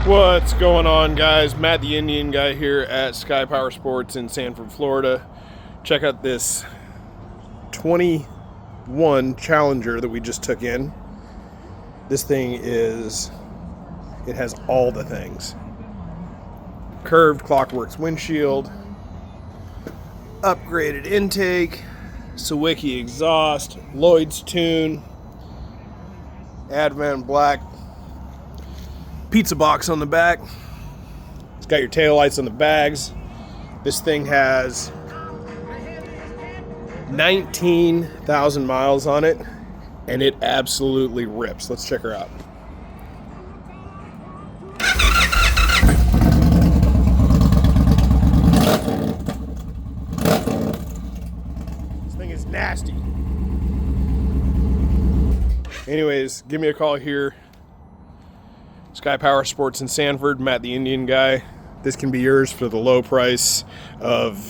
What's going on, guys? Matt the Indian guy here at Sky Powersports in Sanford, Florida. Check out this 21 Challenger that we just took in. This thing it has all the things. Curved Clockworks windshield, upgraded intake, Sawicki exhaust, LLoyds tune, Advent black pizza box on the back. It's got your taillights on the bags. This thing has 19,000 miles on it, and it absolutely rips. Let's check her out. This thing is nasty. Anyways, give me a call here. Sky Powersports in Sanford, Matt the Indian guy. This can be yours for the low price of